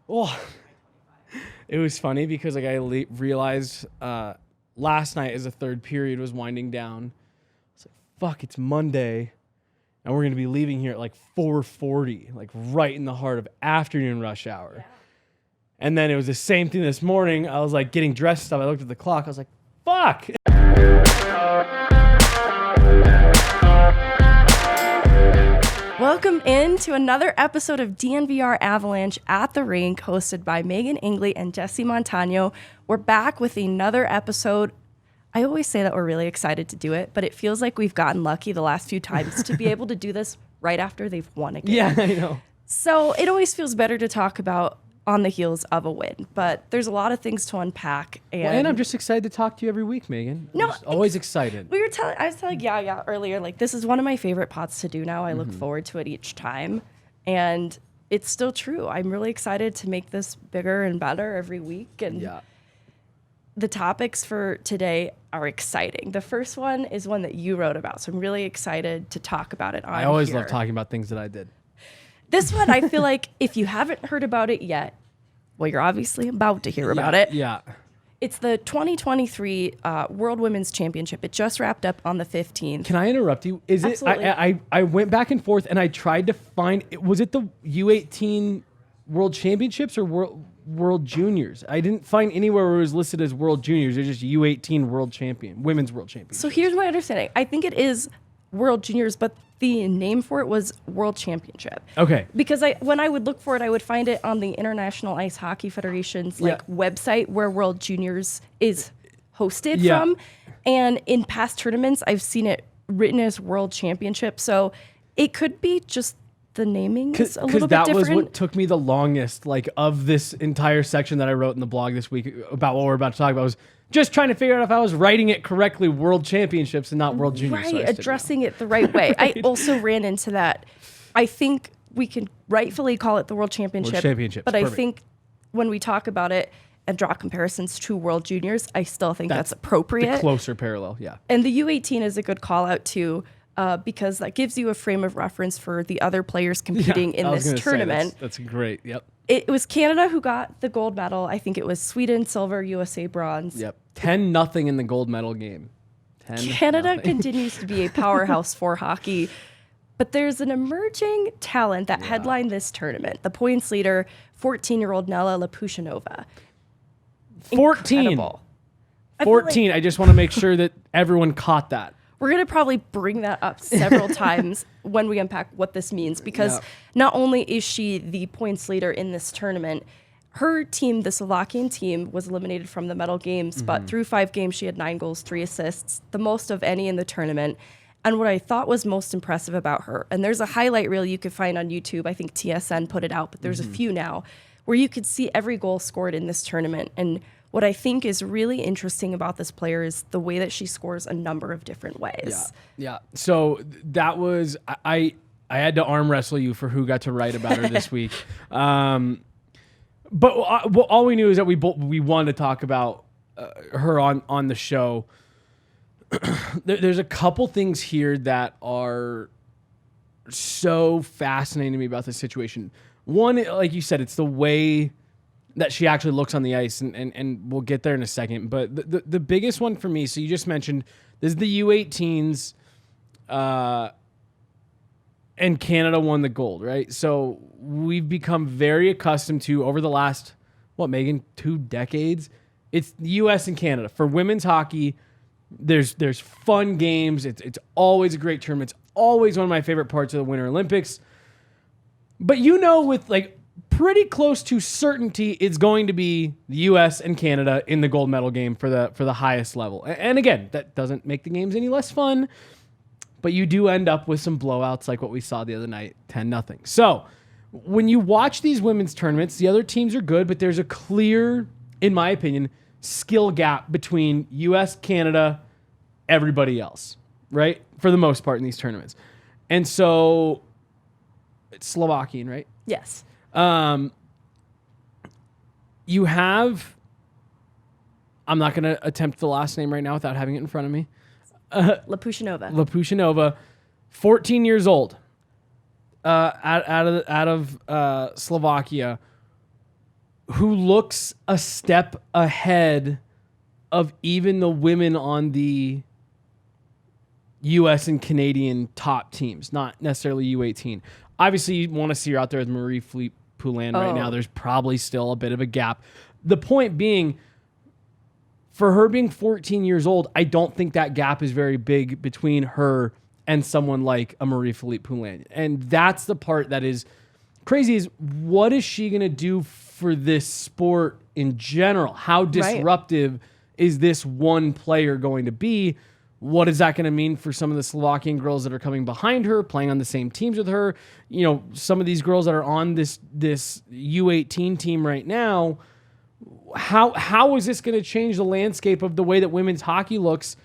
Well, it was funny because like I realized last night as the third period was winding down, I was like, fuck, it's Monday. And we're going to be leaving here at like 4:40, like right in the heart of afternoon rush hour. Yeah. And then it was the same thing this morning. I was like getting dressed up. I looked at the clock. I was like, fuck. Welcome in to another episode of DNVR Avalanche at the Rink, hosted by Meghan, Angley, and Montano. We're back with another episode. I always say that we're really excited to do it, but it feels like we've gotten lucky the last few times to be able to do this right after they've won a game. Yeah, I know. So it always feels better to talk about on the heels of a win, but there's a lot of things to unpack. And I'm just excited to talk to you every week, Meghan. I'm always excited. I was telling yeah earlier, like this is one of my favorite pods to do now. I look forward to it each time, and it's still true. I'm really excited to make this bigger and better every week. And the topics for today are exciting. The first one is one that you wrote about, so I'm really excited to talk about it on I always here. love talking about things that I did. This one, I feel like if you haven't heard about it yet, well, you're obviously about to hear about it. Yeah. It's the 2023 World Women's Championship. It just wrapped up on the 15th. Can I interrupt you? Is Absolutely. it? I went back and forth and I tried to find. Was it the U18 World Championships or World Juniors? I didn't find anywhere where it was listed as World Juniors. It's just U18 World Champion, Women's World Championship. So here's my understanding. I think it is World Juniors, but the name for it was World Championship. Okay. Because when I would look for it, I would find it on the International Ice Hockey Federation's website where World Juniors is hosted from. And in past tournaments, I've seen it written as World Championship. So it could be just the naming is a little bit different. Because that was what took me the longest, like, of this entire section that I wrote in the blog this week about what we're about to talk about. Was just trying to figure out if I was writing it correctly, World Championships and not World Juniors. Right, addressing it the right way. Right. I also ran into that. I think we can rightfully call it the World Championship. World Championships, but perfect. I think when we talk about it and draw comparisons to World Juniors, I still think that's appropriate. The closer parallel, yeah. And the U18 is a good call out too, because that gives you a frame of reference for the other players competing in this tournament. That's great, yep. It was Canada who got the gold medal. I think it was Sweden silver, USA bronze. Yep. 10-0 in the gold medal game. Canada continues to be a powerhouse for hockey, but there's an emerging talent that headlined this tournament. The points leader, 14-year-old Nella Lapushinova. 14. Incredible. 14. I just want to make sure that everyone caught that. We're going to probably bring that up several times when we unpack what this means, because not only is she the points leader in this tournament, her team, the Slovakian team, was eliminated from the medal games, but through 5 games, she had 9 goals, 3 assists, the most of any in the tournament. And what I thought was most impressive about her, and there's a highlight reel you could find on YouTube, I think TSN put it out, but there's a few now, where you could see every goal scored in this tournament. And what I think is really interesting about this player is the way that she scores a number of different ways. Yeah. So that was, I had to arm wrestle you for who got to write about her this week. But all we knew is that we wanted to talk about her on the show. There's a couple things here that are so fascinating to me about this situation. One, like you said, it's the way that she actually looks on the ice, and we'll get there in a second. But the biggest one for me, so you just mentioned, this is the U18s, and Canada won the gold, right? So we've become very accustomed to, over the last, Meghan, 2 decades, it's the U.S. and Canada. For women's hockey, there's fun games. It's always a great tournament. It's always one of my favorite parts of the Winter Olympics. But with like pretty close to certainty, it's going to be the U.S. and Canada in the gold medal game for the highest level. And again, that doesn't make the games any less fun, but you do end up with some blowouts like what we saw the other night, 10-0. So when you watch these women's tournaments, the other teams are good, but there's a clear, in my opinion, skill gap between U.S., Canada, everybody else, right? For the most part in these tournaments. And so it's Slovakian, right? Yes. You have, I'm not going to attempt the last name right now without having it in front of me. Lapushinova, 14 years old, out of Slovakia. who looks a step ahead of even the women on the U.S. and Canadian top teams, not necessarily U18. Obviously, you want to see her out there with Marie-Philippe Poulin right now. There's probably still a bit of a gap. The point being, for her being 14 years old, I don't think that gap is very big between her and someone like a Marie-Philippe Poulin. And that's the part that is crazy, is what is she going to do for this sport in general? How disruptive is this one player going to be? What is that going to mean for some of the Slovakian girls that are coming behind her, playing on the same teams with her? You know, some of these girls that are on this U18 team right now, how is this going to change the landscape of the way that women's hockey looks,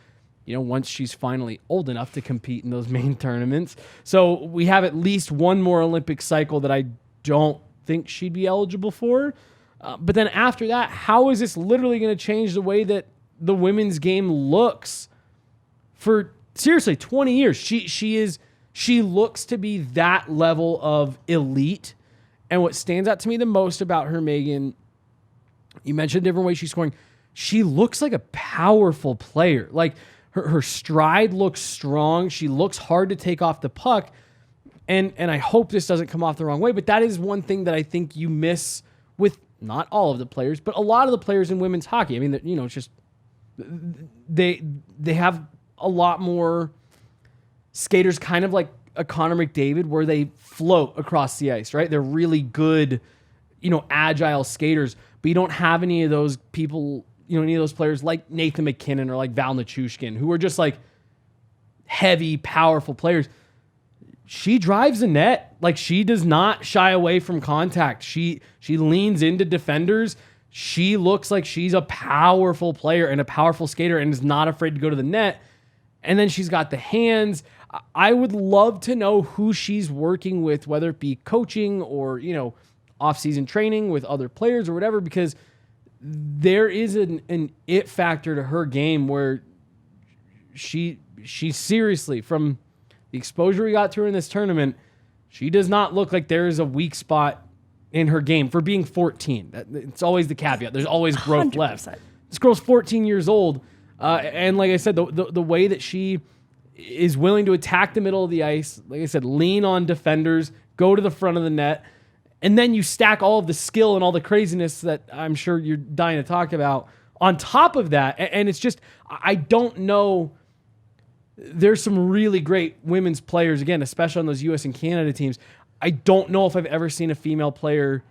you know, once she's finally old enough to compete in those main tournaments? So we have at least one more Olympic cycle that I don't think she'd be eligible for. But then after that, how is this literally going to change the way that the women's game looks for seriously 20 years? She looks to be that level of elite. And what stands out to me the most about her, Meghan, you mentioned different ways she's scoring. She looks like a powerful player. Like her stride looks strong. She looks hard to take off the puck. And I hope this doesn't come off the wrong way, but that is one thing that I think you miss with not all of the players, but a lot of the players in women's hockey. I mean, you know, it's just they have a lot more skaters, kind of like a Connor McDavid, where they float across the ice, right? They're really good, you know, agile skaters, but you don't have any of those people, you know, any of those players like Nathan McKinnon or like Val Nichushkin, who are just like heavy, powerful players. She drives the net. Like, she does not shy away from contact. She leans into defenders. She looks like she's a powerful player and a powerful skater and is not afraid to go to the net. And then she's got the hands. I would love to know who she's working with, whether it be coaching or, you know, off-season training with other players or whatever, because there is an it factor to her game where she seriously, from the exposure we got to her in this tournament, she does not look like there is a weak spot in her game for being 14. It's always the caveat. There's always growth 100%. left. This girl's 14 years old. And like I said, the way that she is willing to attack the middle of the ice, like I said, lean on defenders, go to the front of the net, and then you stack all of the skill and all the craziness that I'm sure you're dying to talk about on top of that. And it's just, I don't know. There's some really great women's players, again, especially on those U.S. and Canada teams. I don't know if I've ever seen a female player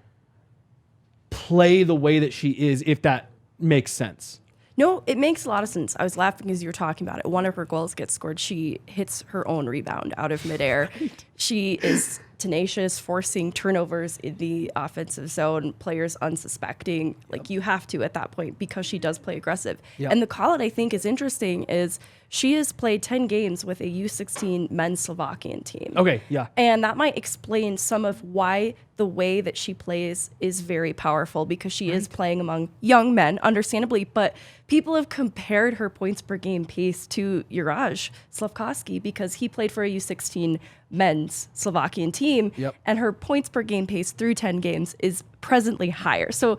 play the way that she is, if that makes sense. No, it makes a lot of sense. I was laughing as you were talking about it. One of her goals gets scored. She hits her own rebound out of midair. Right. She is tenacious, forcing turnovers in the offensive zone, players unsuspecting. Like, you have to at that point, because she does play aggressive. Yep. And the call that I think is interesting is she has played 10 games with a U16 men's Slovakian team. Okay, yeah. And that might explain some of why the way that she plays is very powerful, because she is playing among young men, understandably, but people have compared her points per game pace to Juraj Slavkovsky, because he played for a U16 men's Slovakian team, and her points per game pace through 10 games is presently higher. So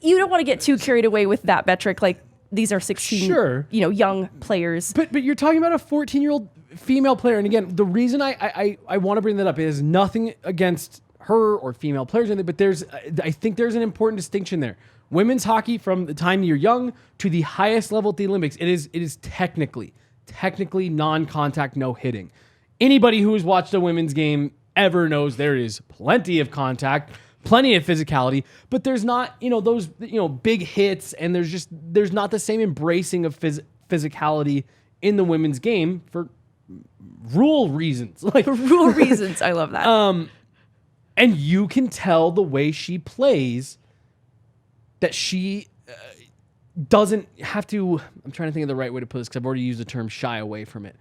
you don't want to get too carried away with that metric. Like, these are 16, you know, young players. But you're talking about a 14-year-old female player. And again, the reason I want to bring that up is nothing against her or female players, but I think there's an important distinction there. Women's hockey, from the time you're young to the highest level at the Olympics, it is technically non-contact, no hitting. Anybody who has watched a women's game ever knows there is plenty of contact, plenty of physicality, but there's not, you know, those, you know, big hits, and there's not the same embracing of physicality in the women's game for rule reasons. Like, rule reasons. I love that. And you can tell the way she plays that she doesn't have to, I'm trying to think of the right way to put this, because I've already used the term shy away from it,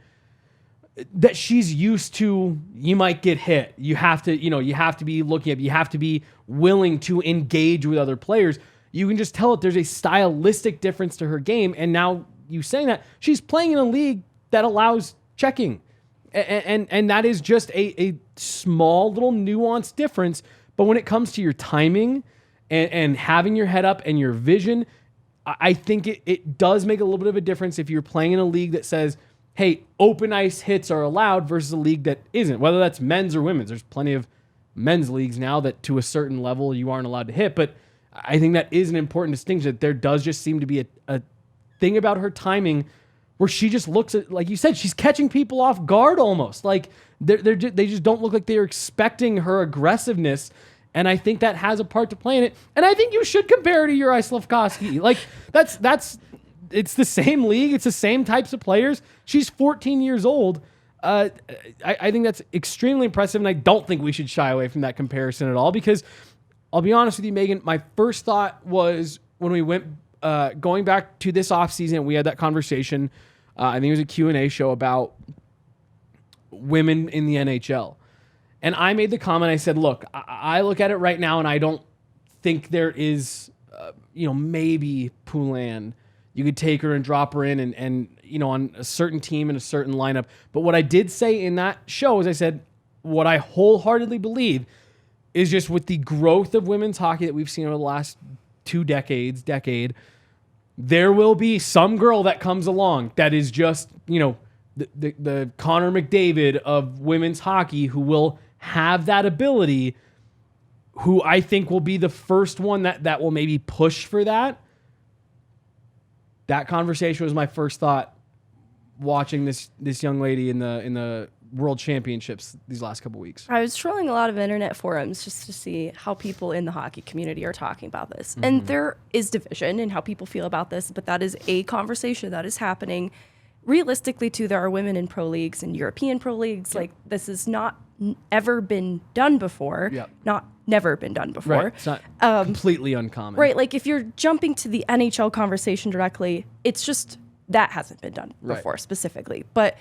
that she's used to, you might get hit. You have to, you know, you have to be looking up. You have to be willing to engage with other players. You can just tell that there's a stylistic difference to her game. And now you saying that, she's playing in a league that allows checking. And that is just a small little nuanced difference. But when it comes to your timing and having your head up and your vision, I think it does make a little bit of a difference if you're playing in a league that says, hey, open ice hits are allowed versus a league that isn't, whether that's men's or women's. There's plenty of men's leagues now that to a certain level you aren't allowed to hit, but I think that is an important distinction. That there does just seem to be a thing about her timing where she just looks at, like you said, she's catching people off guard almost. Like they just don't look like they're expecting her aggressiveness. And I think that has a part to play in it. And I think you should compare her to Juraj Slafkovsky. Like it's the same league. It's the same types of players. She's 14 years old. I think that's extremely impressive. And I don't think we should shy away from that comparison at all, because I'll be honest with you, Megan, my first thought was when we went going back to this offseason, we had that conversation. I think it was a Q&A show about women in the NHL. And I made the comment, I said, look, I look at it right now and I don't think there is, maybe Poulin. You could take her and drop her in and on a certain team and a certain lineup. But what I did say in that show is I said, what I wholeheartedly believe is just with the growth of women's hockey that we've seen over the last decade, there will be some girl that comes along that is just, the Connor McDavid of women's hockey who will have that ability, who I think will be the first one that will maybe push for that. That conversation was my first thought watching this young lady in the World Championships these last couple weeks. I was trolling a lot of internet forums just to see how people in the hockey community are talking about this. Mm-hmm. And there is division in how people feel about this, but that is a conversation that is happening. Realistically, too, there are women in pro leagues and European pro leagues. Yep. Like, this has not ever been done before. Yep. Not never been done before. Right. It's not completely uncommon. Right. Like, if you're jumping to the NHL conversation directly, it's just that hasn't been done before specifically. But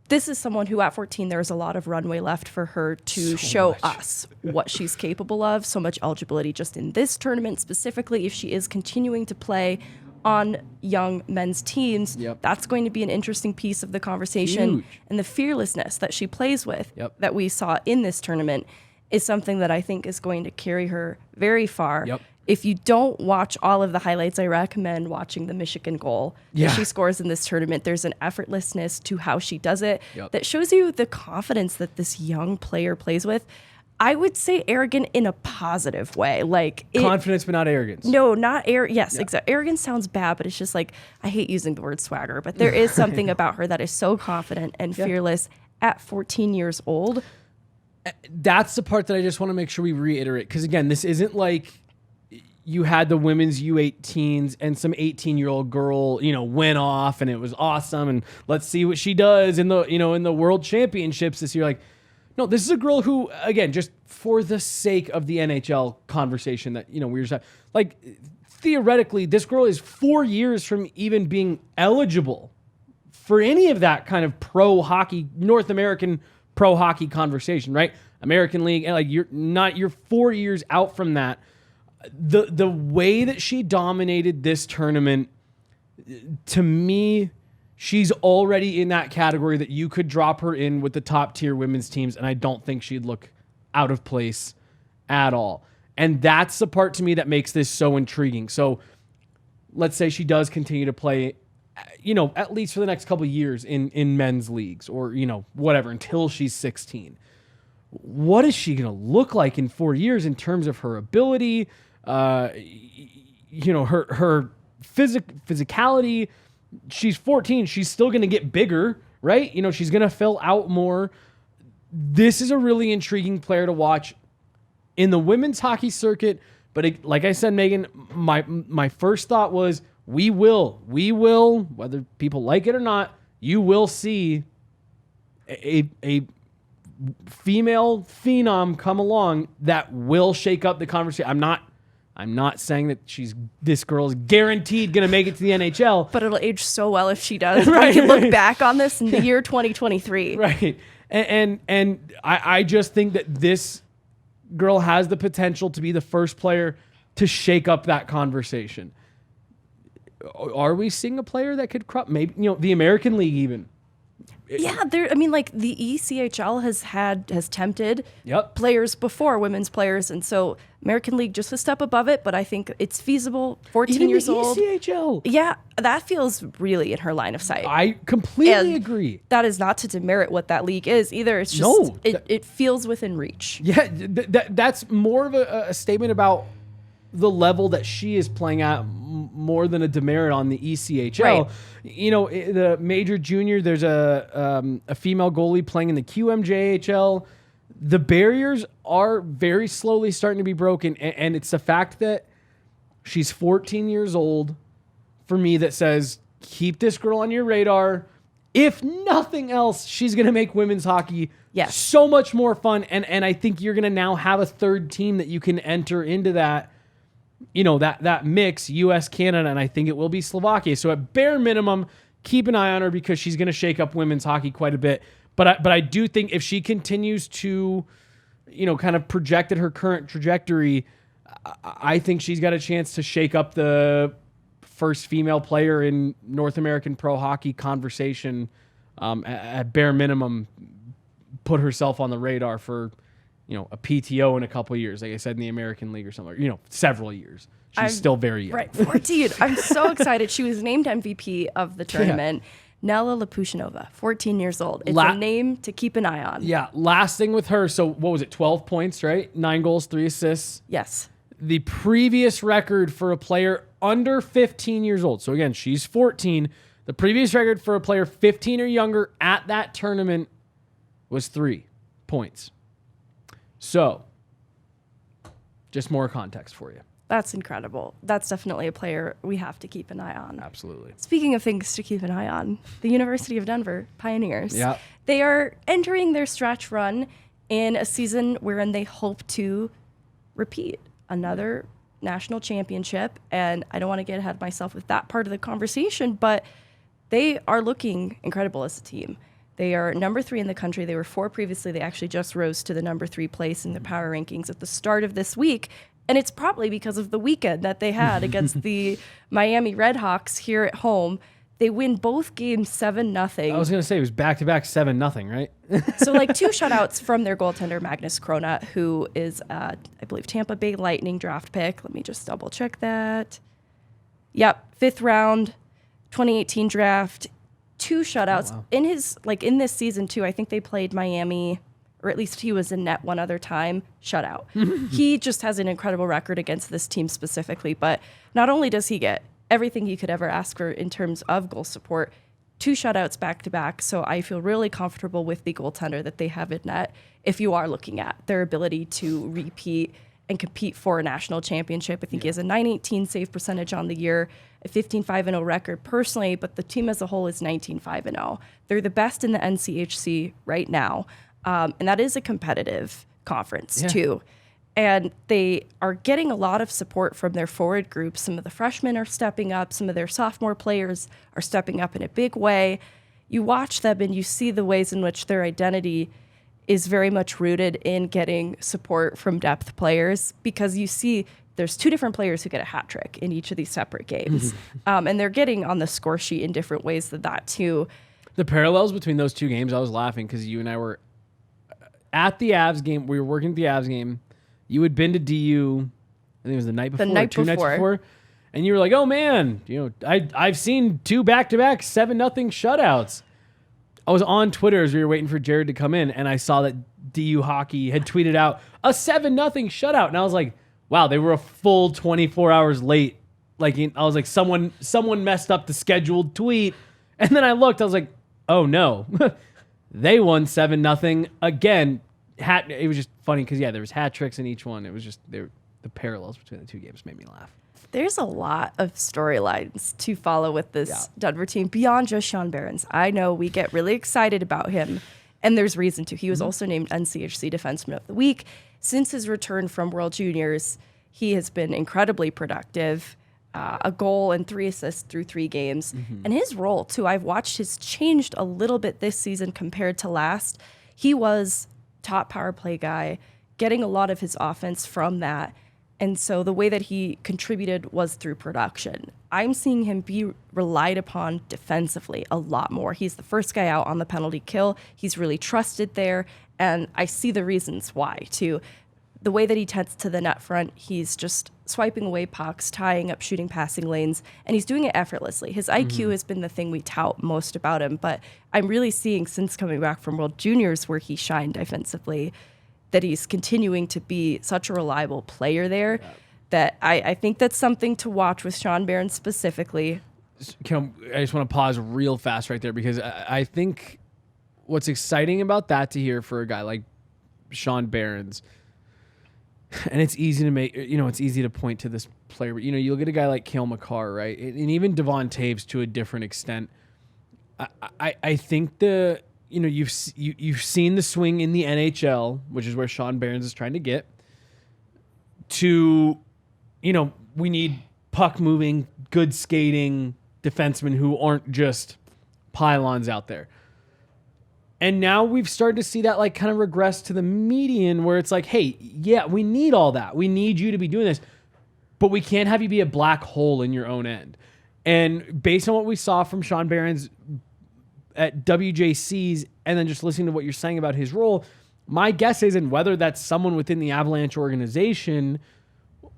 this is someone who at 14, there's a lot of runway left for her to show us what she's capable of. So much eligibility just in this tournament specifically. If she is continuing to play on young men's teams, that's going to be an interesting piece of the conversation. Huge. And the fearlessness that she plays with that we saw in this tournament is something that I think is going to carry her very far. If you don't watch all of the highlights, I recommend watching the Michigan goal that she scores in this tournament. There's an effortlessness to how she does it that shows you the confidence that this young player plays with. I would say arrogant in a positive way. Like confidence, but not arrogance. No, not arrogance. Yes, exactly. Arrogance sounds bad, but it's just like, I hate using the word swagger, but there is something about her that is so confident and fearless at 14 years old. That's the part that I just want to make sure we reiterate. Because again, this isn't like you had the women's U18s and some 18-year-old girl, went off and it was awesome. And let's see what she does in the World Championships this year. Like, no, this is a girl who, again, just for the sake of the NHL conversation that, we were saying, like, theoretically, this girl is 4 years from even being eligible for any of that kind of pro hockey, North American pro hockey conversation, right? American League, like, you're 4 years out from that. The way that she dominated this tournament, to me, she's already in that category that you could drop her in with the top tier women's teams, and I don't think she'd look out of place at all. And that's the part to me that makes this so intriguing. So let's say she does continue to play, at least for the next couple of years in men's leagues or, whatever, until she's 16. What is she going to look like in 4 years in terms of her ability, her physicality? She's 14. She's still going to get bigger, right? She's going to fill out more. This is a really intriguing player to watch in the women's hockey circuit. But like I said, Megan, my first thought was we will, whether people like it or not, you will see a female phenom come along that will shake up the conversation. I'm not saying that this girl is guaranteed going to make it to the NHL. But it'll age so well if she does. Right, we can look back on this in the year 2023. Right. And I just think that this girl has the potential to be the first player to shake up that conversation. Are we seeing a player that could crop? Maybe, the American League even. Yeah, the ECHL has tempted players before, women's players, and so American League just a step above it, but I think it's feasible. 14 Even years the old. ECHL. Yeah, that feels really in her line of sight. I completely agree. That is not to demerit what that league is either. It's just it feels within reach. Yeah, that's more of a statement about the level that she is playing at more than a demerit on the ECHL. Right. The major junior, there's a female goalie playing in the QMJHL. The barriers are very slowly starting to be broken. And it's the fact that she's 14 years old for me that says, keep this girl on your radar. If nothing else, she's going to make women's hockey so much more fun. And I think you're going to now have a third team that you can enter into that, that mix, U.S., Canada, and I think it will be Slovakia. So at bare minimum, keep an eye on her because she's going to shake up women's hockey quite a bit. But I do think if she continues to, kind of project at her current trajectory, I think she's got a chance to shake up the first female player in North American pro hockey conversation. At bare minimum, put herself on the radar for a PTO in a couple of years, like I said, in the American League or something, several years. She's still very young. Right, 14. I'm so excited. She was named MVP of the tournament. Yeah. Nella Lapushinova, 14 years old. It's a name to keep an eye on. Yeah, last thing with her, so what was it, 12 points, right? 9 goals, 3 assists. Yes. The previous record for a player under 15 years old, so again, she's 14. The previous record for a player 15 or younger at that tournament was 3 points. So, just more context for you. That's incredible. That's definitely a player we have to keep an eye on. Absolutely. Speaking of things to keep an eye on, the University of Denver Pioneers. Yeah. They are entering their stretch run in a season wherein they hope to repeat another national championship. And I don't want to get ahead of myself with that part of the conversation, but they are looking incredible as a team. They are number 3 in the country. They were 4 previously. They actually just rose to the number 3 place in the power rankings at the start of this week. And it's probably because of the weekend that they had against the Miami Redhawks here at home. They win both games 7-0. I was going to say it was back-to-back 7-0, right? So 2 shutouts from their goaltender, Magnus Cronut, who is, I believe, Tampa Bay Lightning draft pick. Let me just double-check that. Yep, 5th round, 2018 draft. 2 shutouts in his in this season too. I think they played Miami, or at least he was in net one other time. Shutout. He just has an incredible record against this team specifically. But not only does he get everything you could ever ask for in terms of goal support, 2 shutouts back to back. So I feel really comfortable with the goaltender that they have in net. If you are looking at their ability to repeat and compete for a national championship, I think he has a .918 save percentage on the year, a 15-5-0 record personally, but the team as a whole is 19-5-0. They're the best in the NCHC right now, and that is a competitive conference too. And they are getting a lot of support from their forward group. Some of the freshmen are stepping up. Some of their sophomore players are stepping up in a big way. You watch them and you see the ways in which their identity is very much rooted in getting support from depth players, because you see there's 2 different players who get a hat trick in each of these separate games. And they're getting on the score sheet in different ways than that too. The parallels between those 2 games, I was laughing because you and I were at the Avs game. We were working at the Avs game. You had been to DU, I think it was the night before, nights before. And you were like, oh man, I've seen 2 back-to-back 7-0 shutouts. I was on Twitter as we were waiting for Jared to come in, and I saw that DU Hockey had tweeted out a 7-0 shutout. And I was like, wow, they were a full 24 hours late. I was like, someone messed up the scheduled tweet. And then I looked, I was like, oh no, they won 7-0 again. It was just funny because, there was hat tricks in each one. It was just the parallels between the 2 games made me laugh. There's a lot of storylines to follow with this Denver team beyond just Sean Behrens. I know we get really excited about him, and there's reason to. He was also named NCHC Defenseman of the Week. Since his return from World Juniors, he has been incredibly productive. A goal and 3 assists through 3 games. And his role, too, I've watched has changed a little bit this season compared to last. He was top power play guy, getting a lot of his offense from that. And so the way that he contributed was through production. I'm seeing him be relied upon defensively a lot more. He's the first guy out on the penalty kill. He's really trusted there. And I see the reasons why, too. The way that he tends to the net front, he's just swiping away pucks, tying up shooting passing lanes, and he's doing it effortlessly. His IQ has been the thing we tout most about him, but I'm really seeing since coming back from World Juniors where he shined defensively that he's continuing to be such a reliable player there that I think that's something to watch with Sean Barron specifically. I just want to pause real fast right there because I think what's exciting about that to hear for a guy like Sean Barron's, and it's easy to make, it's easy to point to this player, but, you look at a guy like Cale Makar, right? And even Devon Taves to a different extent. I think you've seen the swing in the NHL, which is where Sean Barron's is trying to get, to, we need puck moving, good skating defensemen who aren't just pylons out there. And now we've started to see that like kind of regress to the median where it's like, hey, yeah, we need all that. We need you to be doing this, but we can't have you be a black hole in your own end. And based on what we saw from Sean Barron's at WJCs and then just listening to what you're saying about his role, my guess is, and whether that's someone within the Avalanche organization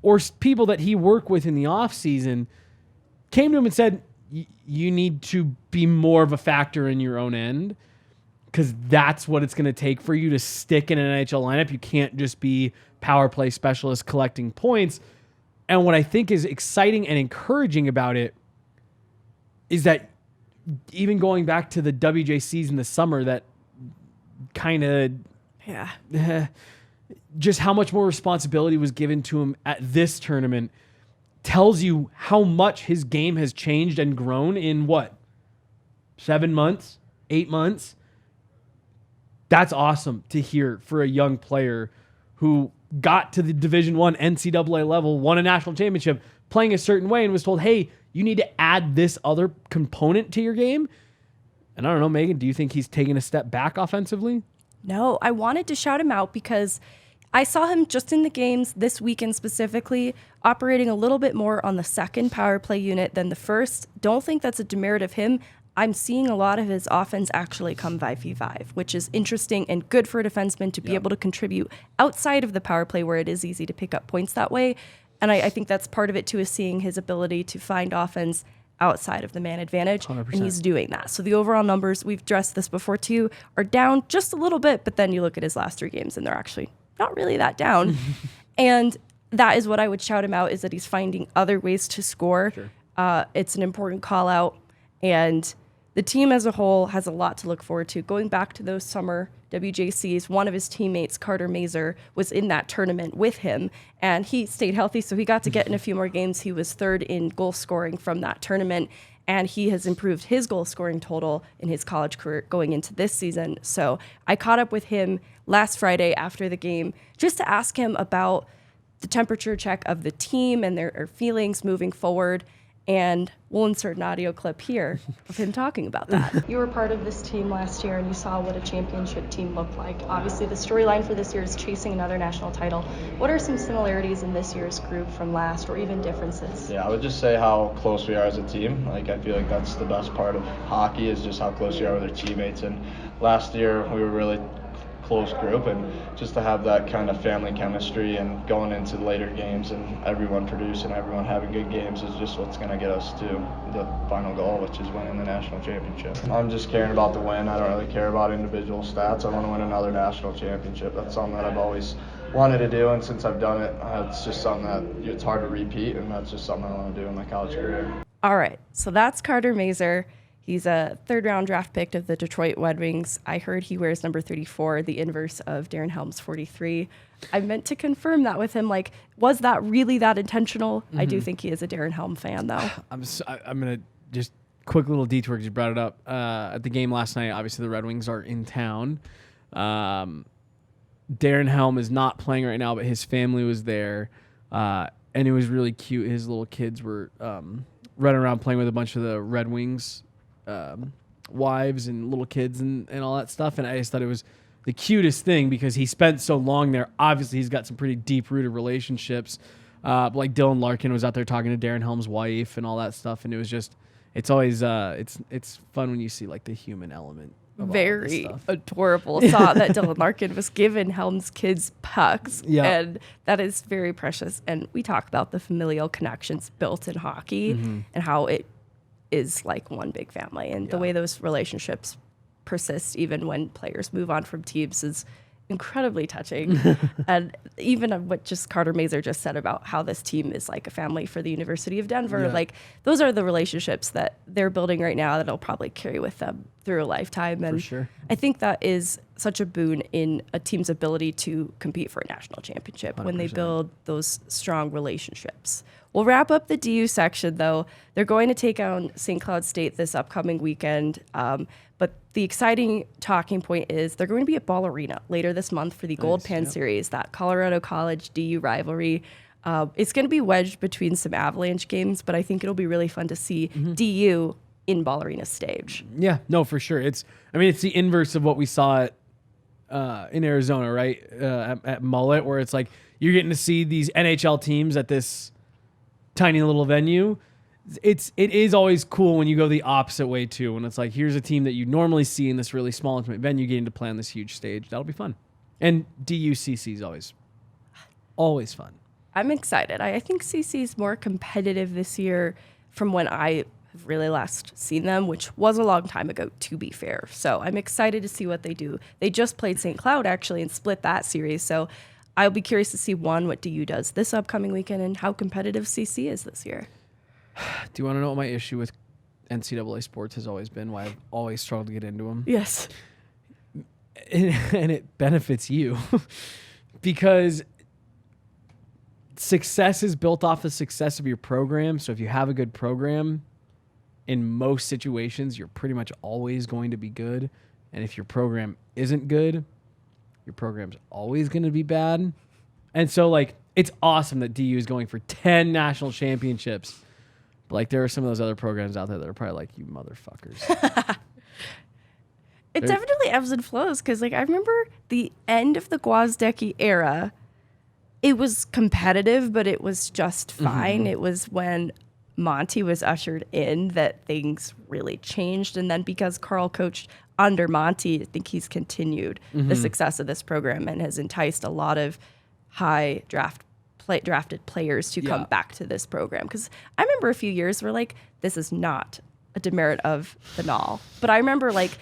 or people that he worked with in the offseason, came to him and said, you need to be more of a factor in your own end because that's what it's going to take for you to stick in an NHL lineup. You can't just be power play specialist collecting points. And what I think is exciting and encouraging about it is that even going back to the WJCs in the summer, that kind of just how much more responsibility was given to him at this tournament tells you how much his game has changed and grown in 7 months, 8 months. That's awesome to hear for a young player who got to the Division I NCAA level, won a national championship, playing a certain way, and was told, hey, you need to add this other component to your game. And I don't know, Megan, do you think he's taking a step back offensively? No, I wanted to shout him out because I saw him just in the games this weekend specifically, operating a little bit more on the second power play unit than the first. Don't think that's a demerit of him. I'm seeing a lot of his offense actually come 5v5, which is interesting and good for a defenseman to be able to contribute outside of the power play where it is easy to pick up points that way. And I think that's part of it too, is seeing his ability to find offense outside of the man advantage. 100%. And he's doing that. So the overall numbers, we've addressed this before too, are down just a little bit, but then you look at his last 3 games and they're actually not really that down. And that is what I would shout him out, is that he's finding other ways to score. Sure. It's an important call out. And the team as a whole has a lot to look forward to. Going back to those summer WJCs, one of his teammates, Carter Mazur, was in that tournament with him, and he stayed healthy, so he got to get in a few more games. He was 3rd in goal scoring from that tournament, and he has improved his goal scoring total in his college career going into this season. So I caught up with him last Friday after the game just to ask him about the temperature check of the team and their feelings moving forward. And we'll insert an audio clip here of him talking about that. You were part of this team last year, and you saw what a championship team looked like. Obviously, the storyline for this year is chasing another national title. What are some similarities in this year's group from last, or even differences? Yeah, I would just say how close we are as a team. I feel like that's the best part of hockey, is just how close you are with your teammates. And last year, we were really close group, and just to have that kind of family chemistry and going into the later games and everyone producing, everyone having good games is just what's going to get us to the final goal, which is winning the national championship. I'm just caring about the win. I don't really care about individual stats. I want to win another national championship. That's something that I've always wanted to do, and since I've done it, it's just something that it's hard to repeat, and that's just something I want to do in my college career. All right, so that's Carter Mazur. He's a 3rd-round draft pick of the Detroit Red Wings. I heard he wears number 34, the inverse of Darren Helm's 43. I meant to confirm that with him. Was that really that intentional? Mm-hmm. I do think he is a Darren Helm fan, though. I'm going to just quick little detour because you brought it up. At the game last night, obviously the Red Wings are in town. Darren Helm is not playing right now, but his family was there. And it was really cute. His little kids were running around playing with a bunch of the Red Wings wives and little kids and all that stuff, and I just thought it was the cutest thing because he spent so long there. Obviously he's got some pretty deep-rooted relationships Like Dylan Larkin was out there talking to Darren Helm's wife and all that stuff, and it was just, it's always it's fun when you see like the human element. Very adorable. Saw that Dylan Larkin was giving Helm's kids pucks, and that is very precious. And we talk about the familial connections built in hockey and how it is like one big family, and the way those relationships persist even when players move on from teams is incredibly touching. And even what just Carter Mazur just said about how this team is like a family for the University of Denver, like those are the relationships that they're building right now that'll probably carry with them through a lifetime. And I think that is such a boon in a team's ability to compete for a national championship 100%. When they build those strong relationships. We'll wrap up the DU section, though. They're going to take on St. Cloud State this upcoming weekend. But the exciting talking point is they're going to be at Ball Arena later this month for the Gold Pan Series, that Colorado College DU rivalry. It's going to be wedged between some Avalanche games, but I think it'll be really fun to see DU in Ball Arena stage. Yeah, no, for sure. It's the inverse of what we saw in Arizona, right? At Mullet, where it's like you're getting to see these NHL teams at this tiny little venue. It is always cool when you go the opposite way too, when it's like here's a team that you normally see in this really small intimate venue getting to play on this huge stage. That'll be fun. And DUCC is always fun. I'm excited. I think CC is more competitive this year from when I have really last seen them, which was a long time ago, to be fair. So I'm excited to see what they do. They just played St. Cloud actually and split that series. So I'll be curious to see what DU does this upcoming weekend and how competitive CC is this year. Do you want to know what my issue with NCAA sports has always been? Why I've always struggled to get into them? Yes. And it benefits you because success is built off the success of your program. So if you have a good program, in most situations, you're pretty much always going to be good. And if your program isn't good, your program's always going to be bad. And so, like, it's awesome that DU is going for 10 national championships. But, like, there are some of those other programs out there that are probably like, you motherfuckers. It definitely ebbs and flows because, like, I remember the end of the Gwozdecky era, it was competitive, but it was just fine. It was when Monty was ushered in that things really changed. And then because Carl coached under Monty, I think he's continued the success of this program and has enticed a lot of high drafted players to come back to this program. Because I remember a few years where, like, this is not a demerit of the NAL. But I remember, like,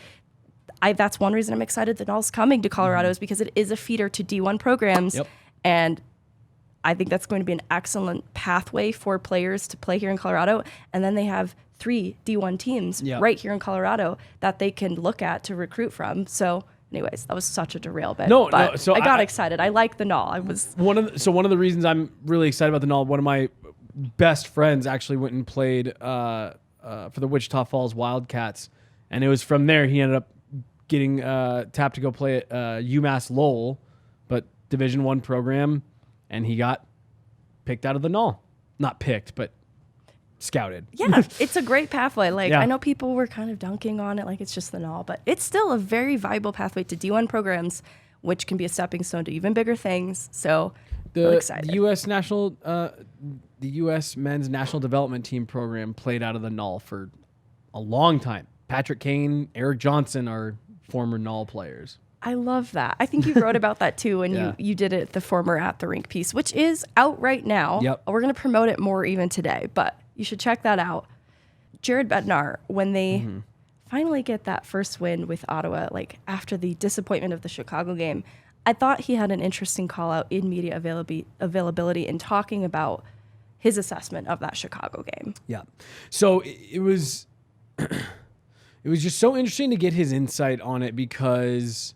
that's one reason I'm excited that NAL's coming to Colorado is because it is a feeder to D1 programs. And I think that's going to be an excellent pathway for players to play here in Colorado. And then they have 3 D1 teams right here in Colorado that they can look at to recruit from. So anyways, that was such a derailment. But so I got excited. I like the NAL. I was one of the reasons I'm really excited about the NAL. One of my best friends actually went and played for the Wichita Falls Wildcats, and it was from there he ended up getting tapped to go play at UMass Lowell, but Division I program, and he got picked out of the NAL. Not picked, but scouted. Yeah, it's a great pathway. Like, I know people were kind of dunking on it like it's just the NAL, but it's still a very viable pathway to D1 programs, which can be a stepping stone to even bigger things. So I'm excited. The U.S. men's national development team program played out of the NAL for a long time. Patrick Kane, Eric Johnson are former NAL players. I love that. I think you wrote about that too when you did it, the former At the Rink piece, which is out right now. We're going to promote it more even today, but you should check that out. Jared Bednar, when they finally get that first win with Ottawa, like after the disappointment of the Chicago game, I thought he had an interesting call out in media availability in talking about his assessment of that Chicago game. Yeah. So it was it was just so interesting to get his insight on it because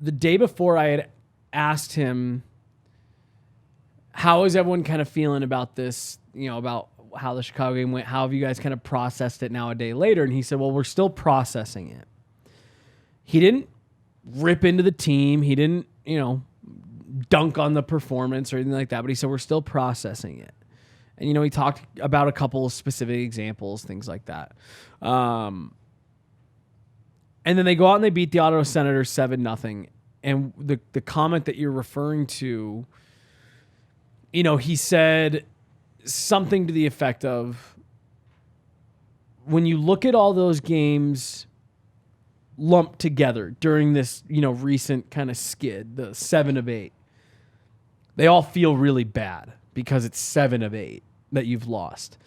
the day before I had asked him, how is everyone kind of feeling about this, about how the Chicago game went? How have you guys kind of processed it now a day later? And he said, well, we're still processing it. He didn't rip into the team. He didn't, dunk on the performance or anything like that, but he said, we're still processing it. And, he talked about a couple of specific examples, things like that. And then they go out and they beat the Ottawa Senators 7-0. And the comment that you're referring to, he said something to the effect of, when you look at all those games lumped together during this, recent kind of skid, the 7 of 8, they all feel really bad because it's 7 of 8 that you've lost.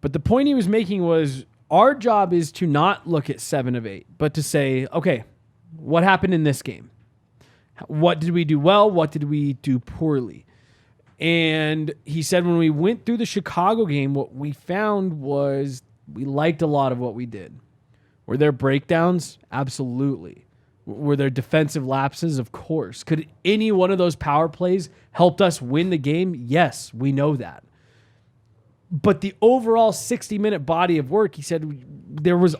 But the point he was making was, our job is to not look at 7 of 8, but to say, okay, what happened in this game? What did we do well? What did we do poorly? And he said when we went through the Chicago game, what we found was we liked a lot of what we did. Were there breakdowns? Absolutely. Were there defensive lapses? Of course. Could any one of those power plays helped us win the game? Yes, we know that. But the overall 60-minute body of work, he said there was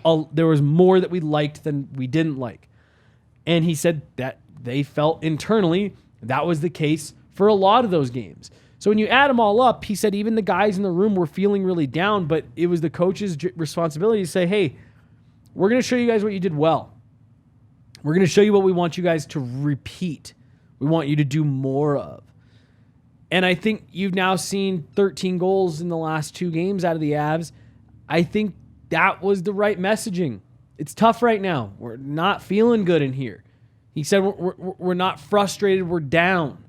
more that we liked than we didn't like. And he said that they felt internally that was the case for a lot of those games. So when you add them all up, he said even the guys in the room were feeling really down, but it was the coach's responsibility to say, hey, we're going to show you guys what you did well. We're going to show you what we want you guys to repeat. We want you to do more of. And I think you've now seen 13 goals in the last 2 games out of the Avs. I think that was the right messaging. It's tough right now. We're not feeling good in here. He said we're not frustrated. We're down.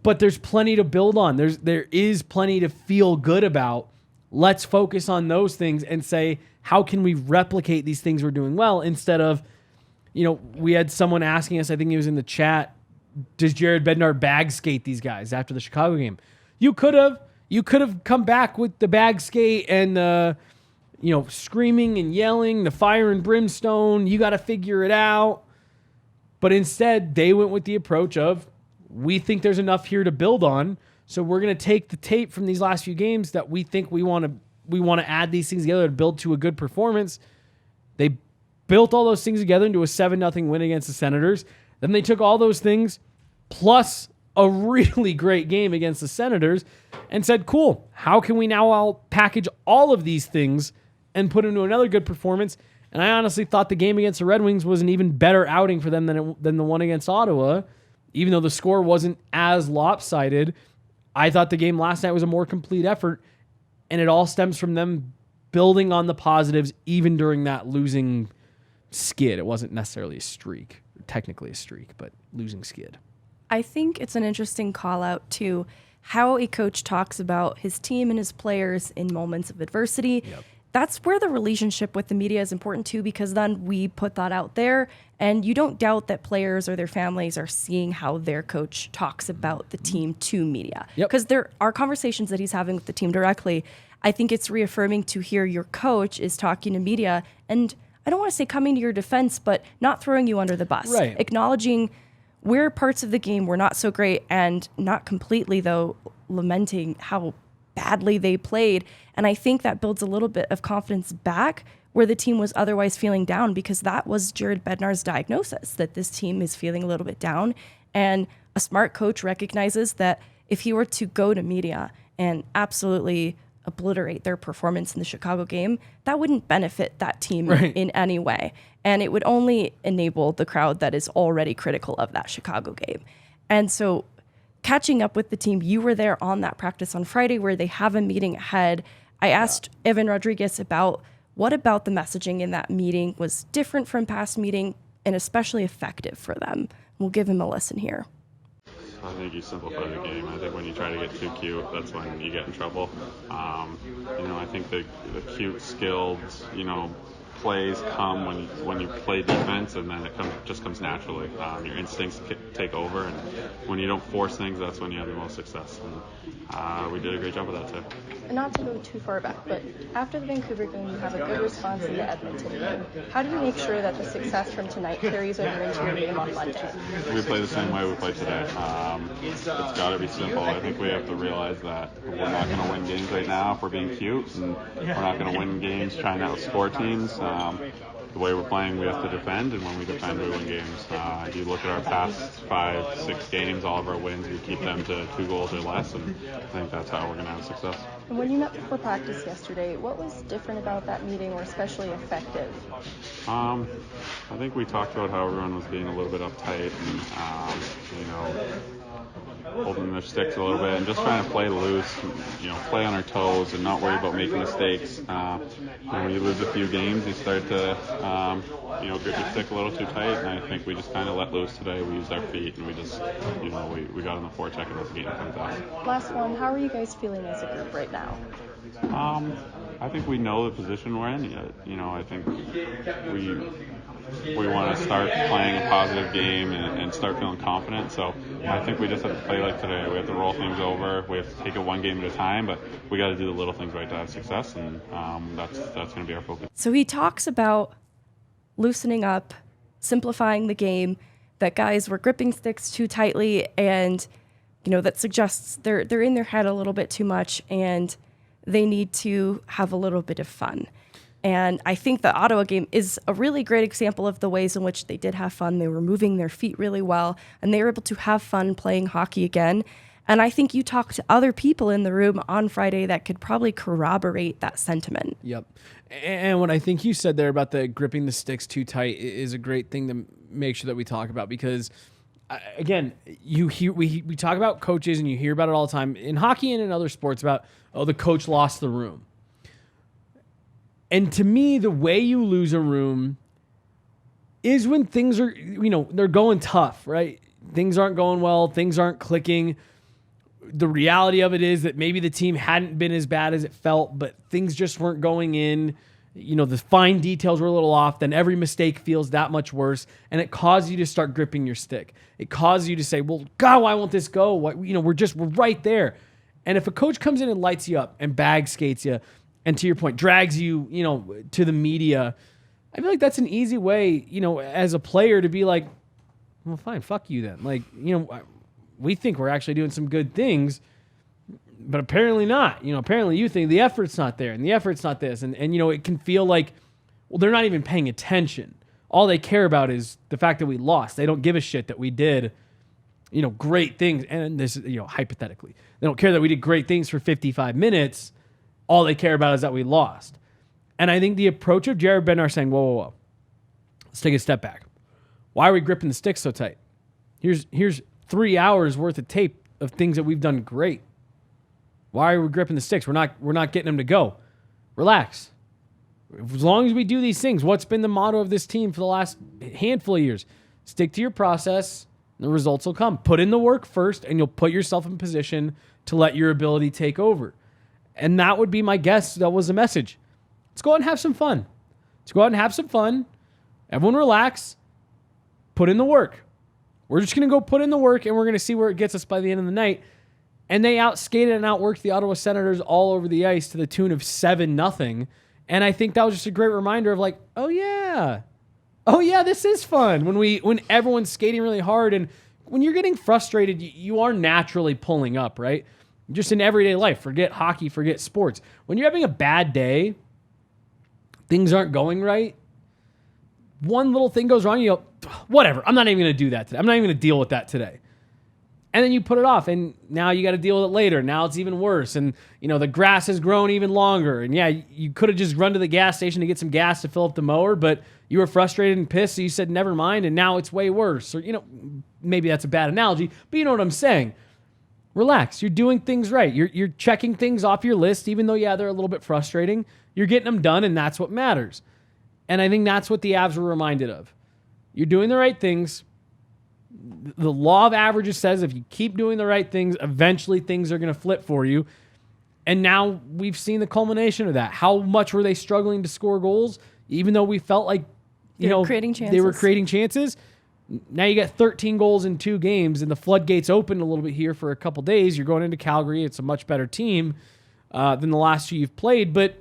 But there's plenty to build on. There is plenty to feel good about. Let's focus on those things and say, how can we replicate these things we're doing well, instead of, we had someone asking us, I think he was in the chat, does Jared Bednar bag skate these guys after the Chicago game? You could have come back with the bag skate and screaming and yelling, the fire and brimstone, you got to figure it out. But instead, they went with the approach of, we think there's enough here to build on, so we're going to take the tape from these last few games that we think we want to add these things together to build to a good performance. They built all those things together into a 7-0 win against the Senators. Then they took all those things plus a really great game against the Senators and said, cool, how can we now all package all of these things and put into another good performance? And I honestly thought the game against the Red Wings was an even better outing for them than the one against Ottawa. Even though the score wasn't as lopsided, I thought the game last night was a more complete effort, and it all stems from them building on the positives even during that losing skid. It wasn't necessarily a streak, technically a streak, but losing skid. I think it's an interesting call out to how a coach talks about his team and his players in moments of adversity. Yep. That's where the relationship with the media is important too, because then we put that out there and you don't doubt that players or their families are seeing how their coach talks about the team to media. Because there are conversations that he's having with the team directly. I think it's reaffirming to hear your coach is talking to media, and I don't want to say coming to your defense, but not throwing you under the bus. Right. Acknowledging where parts of the game were not so great, and not completely, though, lamenting how badly they played. And I think that builds a little bit of confidence back where the team was otherwise feeling down, because that was Jared Bednar's diagnosis, that this team is feeling a little bit down. And a smart coach recognizes that if he were to go to media and absolutely obliterate their performance in the Chicago game, that wouldn't benefit that team in any way. And it would only enable the crowd that is already critical of that Chicago game. And so catching up with the team, you were there on that practice on Friday where they have a meeting ahead. I asked Evan Rodriguez about what about the messaging in that meeting was different from past meeting and especially effective for them. We'll give him a listen here. I think you simplify the game. I think when you try to get too cute, that's when you get in trouble. I think the cute, skilled, plays come when you play defense, and then it just comes naturally. Your instincts take over, and when you don't force things, that's when you have the most success. And we did a great job of that too. Not to go too far back, but after the Vancouver game, you have a good response in the Edmonton game. How do you make sure that the success from tonight carries over into your game on Monday? We play the same way we play today. It's got to be simple. I think we have to realize that we're not going to win games right now if we're being cute, and we're not going to win games trying to outscore teams. The way we're playing, we have to defend, and when we defend, we win games. If you look at our past 5-6 games, all of our wins, we keep them to 2 goals or less, and I think that's how we're going to have success. And when you met for practice yesterday, what was different about that meeting or especially effective? I think we talked about how everyone was being a little bit uptight, and holding their sticks a little bit and just trying to play loose, play on our toes and not worry about making mistakes. When you lose a few games, you start to, grip your stick a little too tight, and I think we just kind of let loose today. We used our feet, and we just, we got on the forecheck and let the game come to us. Last one, how are you guys feeling as a group right now? I think we know the position we're in. I think we want to start playing a positive game and start feeling confident. So I think we just have to play like today. We have to roll things over. We have to take it one game at a time, but we got to do the little things right to have success, and that's going to be our focus. So he talks about loosening up, simplifying the game, that guys were gripping sticks too tightly, and that suggests they're in their head a little bit too much, and they need to have a little bit of fun. And I think the Ottawa game is a really great example of the ways in which they did have fun. They were moving their feet really well, and they were able to have fun playing hockey again. And I think you talked to other people in the room on Friday that could probably corroborate that sentiment. Yep. And what I think you said there about the gripping the sticks too tight is a great thing to make sure that we talk about, because again, we talk about coaches and you hear about it all the time in hockey and in other sports about, the coach lost the room. And to me, the way you lose a room is when things are, they're going tough, right? Things aren't going well. Things aren't clicking. The reality of it is that maybe the team hadn't been as bad as it felt, but things just weren't going in. The fine details were a little off. Then every mistake feels that much worse, and it causes you to start gripping your stick. It causes you to say, well, God, why won't this go? We're right there. And if a coach comes in and lights you up and bag skates you, and to your point, drags you, to the media, I feel like that's an easy way, as a player to be like, well, fine, fuck you then. We think we're actually doing some good things, but apparently not. Apparently you think the effort's not there and the effort's not this. And it can feel like, well, they're not even paying attention. All they care about is the fact that we lost. They don't give a shit that we did, great things. And this is, hypothetically, they don't care that we did great things for 55 minutes. All they care about is that we lost. And I think the approach of Jared Bednar saying, whoa, let's take a step back. Why are we gripping the stick so tight? Here's 3 hours worth of tape of things that we've done great. Why are we gripping the sticks? We're not getting them to go. Relax. As long as we do these things, what's been the motto of this team for the last handful of years? Stick to your process, and the results will come. Put in the work first, and you'll put yourself in position to let your ability take over. And that would be my guess. That was the message. Let's go out and have some fun. Everyone relax. Put in the work. We're just going to go put in the work, and we're going to see where it gets us by the end of the night. And they outskated and outworked the Ottawa Senators all over the ice to the tune of 7-0. And I think that was just a great reminder of like, oh yeah, this is fun. When everyone's skating really hard, and when you're getting frustrated, you are naturally pulling up, right? Just in everyday life, forget hockey, forget sports. When you're having a bad day, things aren't going right, one little thing goes wrong, you go, whatever, I'm not even going to do that today. I'm not even going to deal with that today. And then you put it off, and now you got to deal with it later. Now it's even worse, and the grass has grown even longer. And yeah, you could have just run to the gas station to get some gas to fill up the mower, but you were frustrated and pissed, so you said never mind, and now it's way worse. Or maybe that's a bad analogy, but you know what I'm saying. Relax. You're doing things right. You're checking things off your list, even though, yeah, they're a little bit frustrating. You're getting them done, and that's what matters. And I think that's what the Avs were reminded of. You're doing the right things. The law of averages says if you keep doing the right things, eventually things are going to flip for you. And now we've seen the culmination of that. How much were they struggling to score goals, even though we felt like they were creating chances? Now you got 13 goals in 2 games, and the floodgates opened a little bit here for a couple days. You're going into Calgary. It's a much better team than the last 2 you've played, but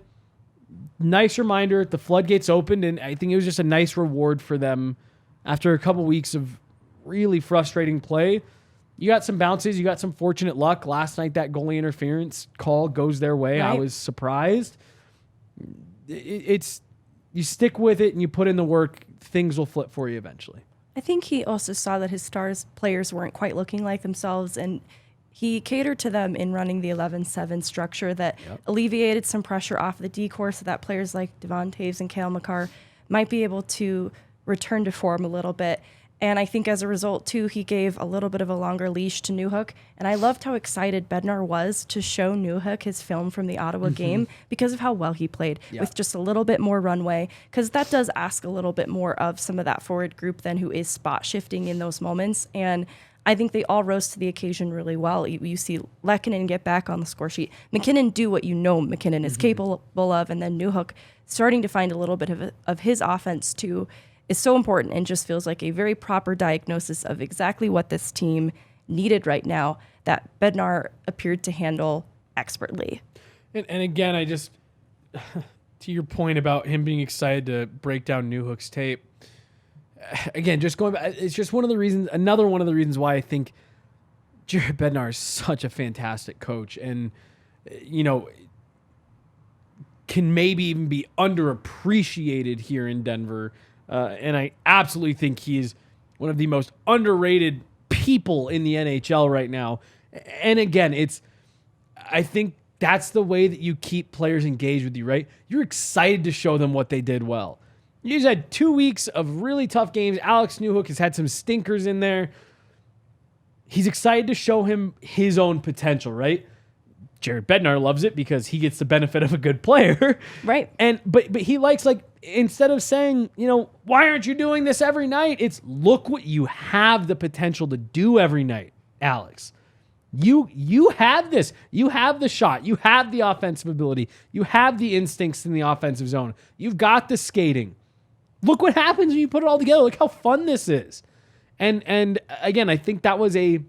nice reminder, the floodgates opened, and I think it was just a nice reward for them after a couple weeks of really frustrating play. You got some bounces. You got some fortunate luck. Last night, that goalie interference call goes their way. Right. I was surprised. You stick with it and you put in the work, things will flip for you eventually. I think he also saw that his stars players weren't quite looking like themselves, and he catered to them in running the 11-7 structure that alleviated some pressure off the D-core so that players like Devon Toews and Cale Makar might be able to return to form a little bit. And I think as a result, too, he gave a little bit of a longer leash to Newhook. And I loved how excited Bednar was to show Newhook his film from the Ottawa game because of how well he played with just a little bit more runway. Because that does ask a little bit more of some of that forward group than who is spot shifting in those moments. And I think they all rose to the occasion really well. You see Lehkonen get back on the score sheet. McKinnon do what you know McKinnon is capable of. And then Newhook starting to find a little bit of his offense, too, is so important and just feels like a very proper diagnosis of exactly what this team needed right now that Bednar appeared to handle expertly. And again, I just, to your point about him being excited to break down Newhook's tape, again, just going back, it's just another one of the reasons why I think Jared Bednar is such a fantastic coach and, can maybe even be underappreciated here in Denver. And I absolutely think he's one of the most underrated people in the NHL right now. And again, I think that's the way that you keep players engaged with you, right? You're excited to show them what they did well. You just had 2 weeks of really tough games. Alex Newhook has had some stinkers in there. He's excited to show him his own potential, right? Jared Bednar loves it because he gets the benefit of a good player. Right. But he likes, instead of saying, why aren't you doing this every night? It's look what you have the potential to do every night, Alex. You have this. You have the shot. You have the offensive ability. You have the instincts in the offensive zone. You've got the skating. Look what happens when you put it all together. Look how fun this is. And again, I think that was a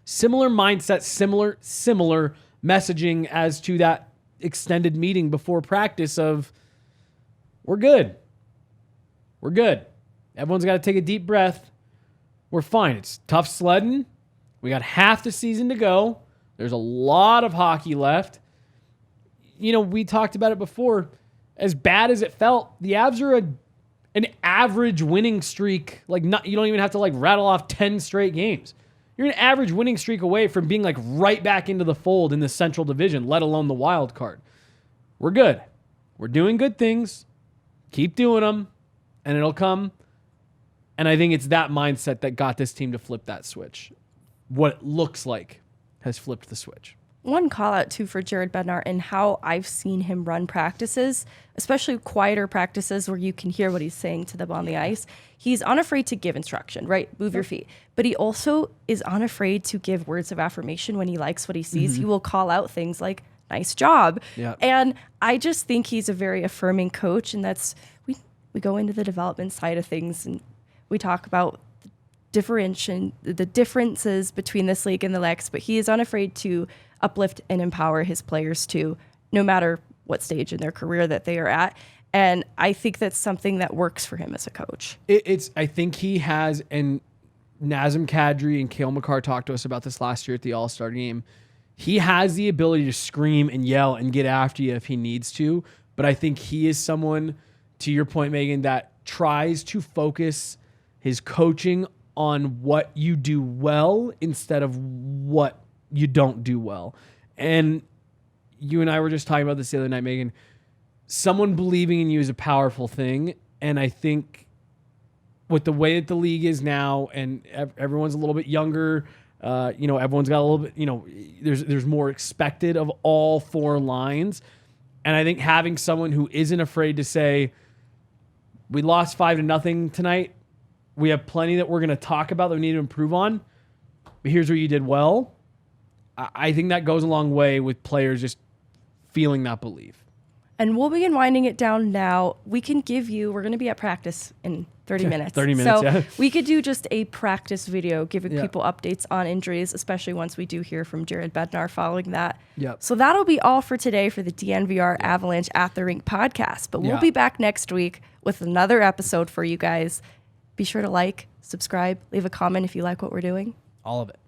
similar mindset, similar messaging as to that extended meeting before practice of we're good. We're good. Everyone's got to take a deep breath. We're fine. It's tough sledding. We got half the season to go. There's a lot of hockey left. We talked about it before. As bad as it felt, the Avs are an average winning streak. You don't even have to rattle off 10 straight games. You're an average winning streak away from being right back into the fold in the Central Division, let alone the wild card. We're good. We're doing good things. Keep doing them, and it'll come. And I think it's that mindset that got this team to flip that switch. What it looks like has flipped the switch. One call out too for Jared Bednar and how I've seen him run practices, especially quieter practices where you can hear what he's saying to them on the ice. He's unafraid to give instruction, right? Move your feet. But he also is unafraid to give words of affirmation when he likes what he sees. He will call out things like, nice job. Yeah. And I just think he's a very affirming coach. And that's, we go into the development side of things and we talk about the differences between this league and the next, but he is unafraid to uplift and empower his players too, no matter what stage in their career that they are at. And I think that's something that works for him as a coach. I think he has, and Nazem Kadri and Cale Makar talked to us about this last year at the All-Star game. He has the ability to scream and yell and get after you if he needs to. But I think he is someone, to your point, Megan, that tries to focus his coaching on what you do well instead of what you don't do well. And you and I were just talking about this the other night, Megan. Someone believing in you is a powerful thing. And I think with the way that the league is now and everyone's a little bit younger, everyone's got a little bit, there's more expected of all four lines. And I think having someone who isn't afraid to say, we lost 5-0 tonight. We have plenty that we're going to talk about that we need to improve on. But here's what you did well. I think that goes a long way with players just feeling that belief. And we'll begin winding it down now. We're going to be at practice in 30 minutes. 30 minutes, so yeah. We could do just a practice video giving people updates on injuries, especially once we do hear from Jared Bednar following that. Yep. So that'll be all for today for the DNVR Avalanche at the Rink podcast. But we'll be back next week with another episode for you guys. Be sure to like, subscribe, leave a comment if you like what we're doing. All of it.